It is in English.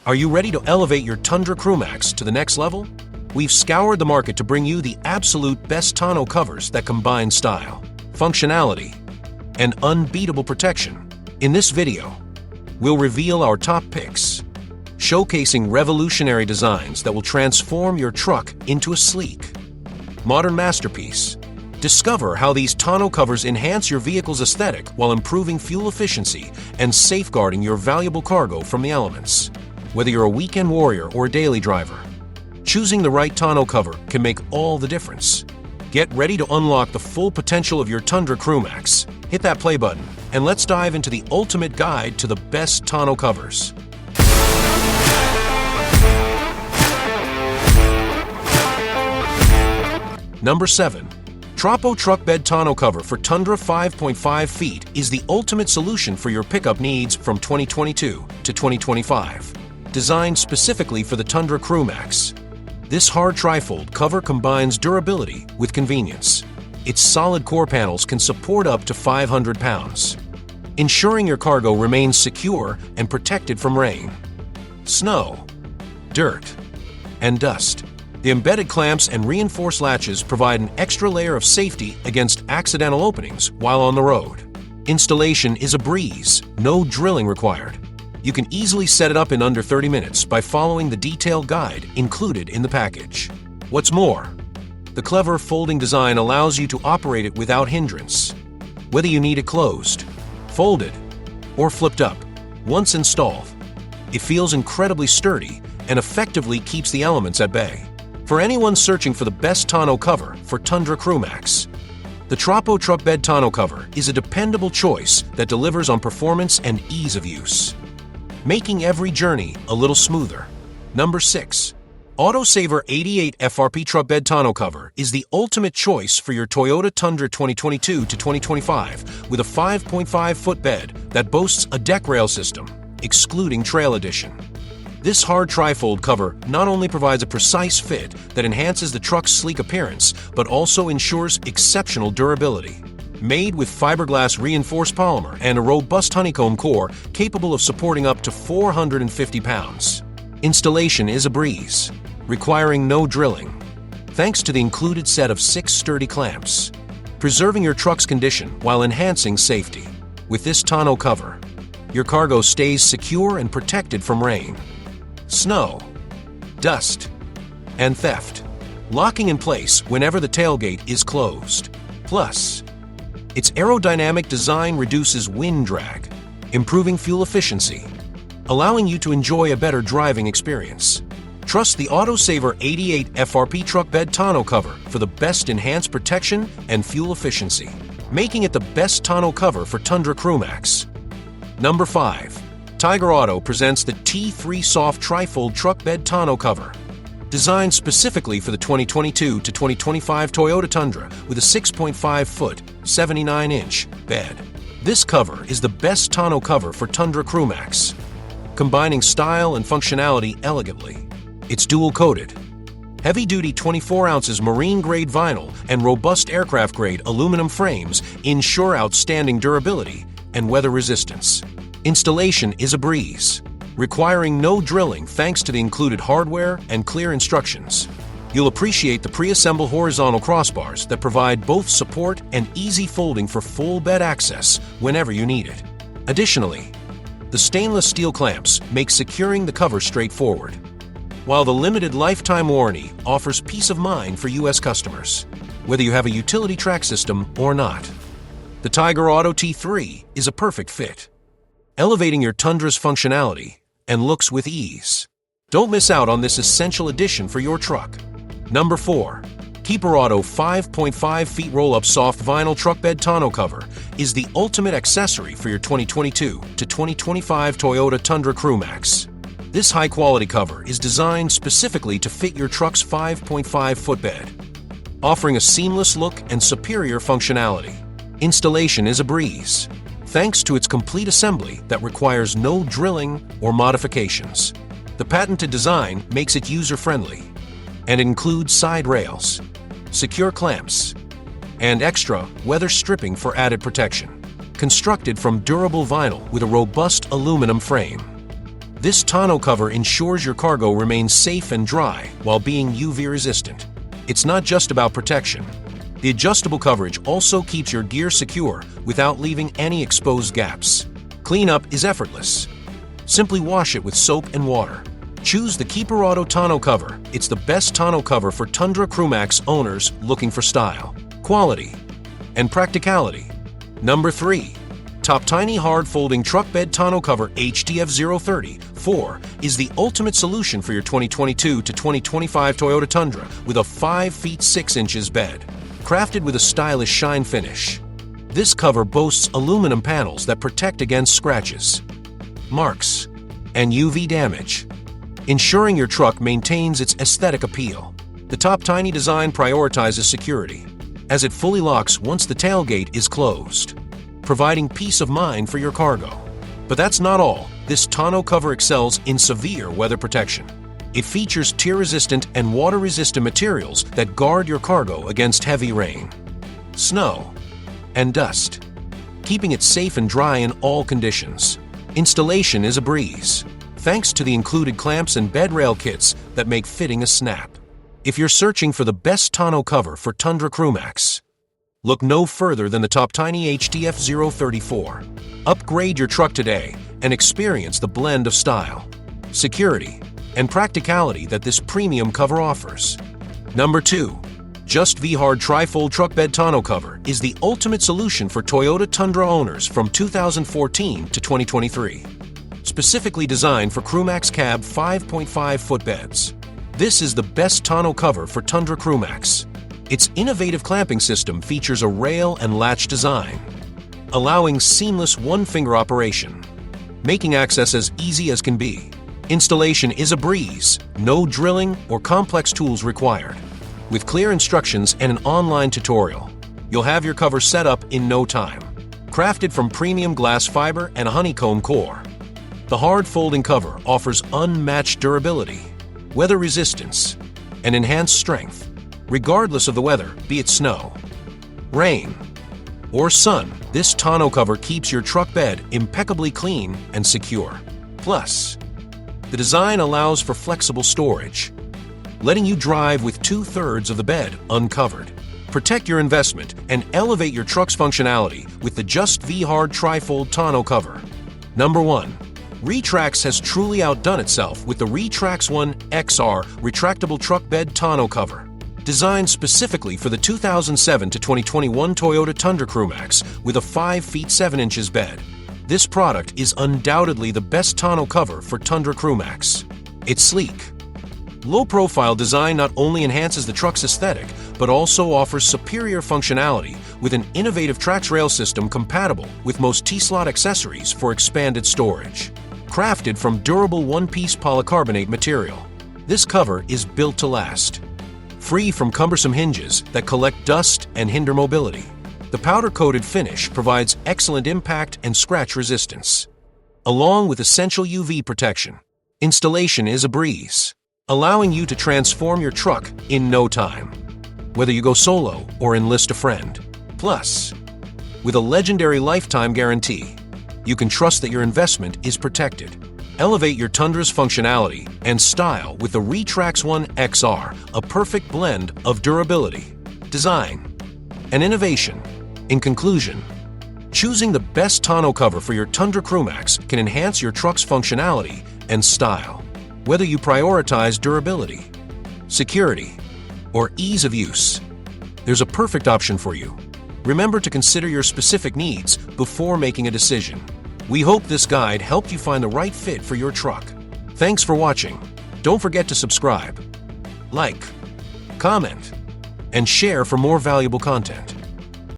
Are you ready to elevate your Tundra Crewmax to the next level? We've scoured the market to bring you the absolute best tonneau covers that combine style, functionality, and unbeatable protection. In this video, we'll reveal our top picks, showcasing revolutionary designs that will transform your truck into a sleek, modern masterpiece. Discover how these tonneau covers enhance your vehicle's aesthetic while improving fuel efficiency and safeguarding your valuable cargo from the elements. Whether you're a weekend warrior or a daily driver, choosing the right tonneau cover can make all the difference. Get ready to unlock the full potential of your Tundra Crewmax. Hit that play button, and let's dive into the ultimate guide to the best tonneau covers. Number 7. Troppo Truck Bed Tonneau Cover for Tundra 5.5 feet is the ultimate solution for your pickup needs from 2022 to 2025. Designed specifically for the Tundra Crewmax, this hard trifold cover combines durability with convenience. Its solid core panels can support up to 500 pounds, ensuring your cargo remains secure and protected from rain, snow, dirt, and dust. The embedded clamps and reinforced latches provide an extra layer of safety against accidental openings while on the road. Installation is a breeze, no drilling required. You can easily set it up in under 30 minutes by following the detailed guide included in the package. What's more, the clever folding design allows you to operate it without hindrance. Whether you need it closed, folded, or flipped up, once installed, it feels incredibly sturdy and effectively keeps the elements at bay. For anyone searching for the best tonneau cover for Tundra Crewmax, the Troppo Truck Bed Tonneau Cover is a dependable choice that delivers on performance and ease of use, making every journey a little smoother. Number 6. Autosaver 88 FRP Truck Bed Tonneau Cover is the ultimate choice for your Toyota Tundra 2022 to 2025 with a 5.5-foot bed that boasts a deck rail system, excluding Trail Edition. This hard trifold cover not only provides a precise fit that enhances the truck's sleek appearance, but also ensures exceptional durability. Made with fiberglass reinforced polymer and a robust honeycomb core capable of supporting up to 450 pounds. Installation is a breeze, requiring no drilling, thanks to the included set of 6 sturdy clamps, preserving your truck's condition while enhancing safety. With this tonneau cover, your cargo stays secure and protected from rain, snow, dust, and theft, locking in place whenever the tailgate is closed. Plus, its aerodynamic design reduces wind drag, improving fuel efficiency, allowing you to enjoy a better driving experience. Trust the Autosaver 88 FRP Truck Bed Tonneau Cover for the best enhanced protection and fuel efficiency, making it the best tonneau cover for Tundra Crewmax. Number 5. Tiger Auto presents the T3 Soft Trifold Truck Bed Tonneau Cover. Designed specifically for the 2022 to 2025 Toyota Tundra with a 6.5-foot, 79-inch bed. This cover is the best tonneau cover for Tundra Crewmax, combining style and functionality elegantly. It's dual-coated, heavy-duty 24 ounces marine-grade vinyl and robust aircraft-grade aluminum frames ensure outstanding durability and weather resistance. Installation is a breeze, requiring no drilling thanks to the included hardware and clear instructions. You'll appreciate the pre-assembled horizontal crossbars that provide both support and easy folding for full bed access whenever you need it. Additionally, the stainless steel clamps make securing the cover straightforward, while the limited lifetime warranty offers peace of mind for U.S. customers, whether you have a utility track system or not. The Tiger Auto T3 is a perfect fit, elevating your Tundra's functionality and looks with ease. Don't miss out on this essential addition for your truck. Number 4. Keeper Auto 5.5 feet roll-up soft vinyl truck bed tonneau cover is the ultimate accessory for your 2022 to 2025 Toyota Tundra Crewmax. This high-quality cover is designed specifically to fit your truck's 5.5-foot bed, offering a seamless look and superior functionality. Installation is a breeze, thanks to its complete assembly that requires no drilling or modifications. The patented design makes it user-friendly and includes side rails, secure clamps, and extra weather stripping for added protection. Constructed from durable vinyl with a robust aluminum frame, This tonneau cover ensures your cargo remains safe and dry while being UV resistant. It's not just about protection. The adjustable coverage also keeps your gear secure without leaving any exposed gaps. Cleanup is effortless. Simply wash it with soap and water. Choose the Keeper Auto Tonneau cover. It's the best tonneau cover for Tundra Crewmax owners looking for style, quality, and practicality. Number 3. Top Tiny Hard Folding Truck Bed Tonneau Cover HDF030-4 is the ultimate solution for your 2022 to 2025 Toyota Tundra with a 5 feet 6 inches bed. Crafted with a stylish shine finish, this cover boasts aluminum panels that protect against scratches, marks, and UV damage, ensuring your truck maintains its aesthetic appeal. The Top Tiny design prioritizes security, as it fully locks once the tailgate is closed, providing peace of mind for your cargo. But that's not all. This tonneau cover excels in severe weather protection. It features tear-resistant and water-resistant materials that guard your cargo against heavy rain, snow, and dust, keeping it safe and dry in all conditions. Installation is a breeze, thanks to the included clamps and bed rail kits that make fitting a snap. If you're searching for the best tonneau cover for Tundra Crewmax, look no further than the Top Tiny HDF034. Upgrade your truck today and experience the blend of style, security, and practicality that this premium cover offers. Number 2. Just V-Hard Tri-Fold Truck Bed Tonneau Cover is the ultimate solution for Toyota Tundra owners from 2014 to 2023. Specifically designed for Crewmax Cab 5.5-foot beds, this is the best tonneau cover for Tundra Crewmax. Its innovative clamping system features a rail and latch design, allowing seamless one-finger operation, making access as easy as can be. Installation is a breeze, no drilling or complex tools required. With clear instructions and an online tutorial, you'll have your cover set up in no time. Crafted from premium glass fiber and a honeycomb core, the hard folding cover offers unmatched durability, weather resistance, and enhanced strength. Regardless of the weather, be it snow, rain, or sun, this tonneau cover keeps your truck bed impeccably clean and secure. Plus, the design allows for flexible storage, letting you drive with 2/3 of the bed uncovered. Protect your investment and elevate your truck's functionality with the Just V-Hard Tri-Fold Tonneau cover. Number 1. Retrax has truly outdone itself with the Retrax 1 XR retractable truck bed tonneau cover. Designed specifically for the 2007 to 2021 Toyota Tundra Crewmax with a 5 feet 7 inches bed, this product is undoubtedly the best tonneau cover for Tundra Crewmax. It's sleek, low-profile design not only enhances the truck's aesthetic, but also offers superior functionality with an innovative TraxRail system compatible with most T-slot accessories for expanded storage. Crafted from durable one-piece polycarbonate material, this cover is built to last. Free from cumbersome hinges that collect dust and hinder mobility, the powder-coated finish provides excellent impact and scratch resistance, along with essential UV protection. Installation is a breeze, allowing you to transform your truck in no time, whether you go solo or enlist a friend. Plus, with a legendary lifetime guarantee, you can trust that your investment is protected. Elevate your Tundra's functionality and style with the Retrax 1 XR, a perfect blend of durability, design, and innovation. In conclusion, choosing the best tonneau cover for your Tundra Crewmax can enhance your truck's functionality and style. Whether you prioritize durability, security, or ease of use, there's a perfect option for you. Remember to consider your specific needs before making a decision. We hope this guide helped you find the right fit for your truck. Thanks for watching. Don't forget to subscribe, like, comment, and share for more valuable content.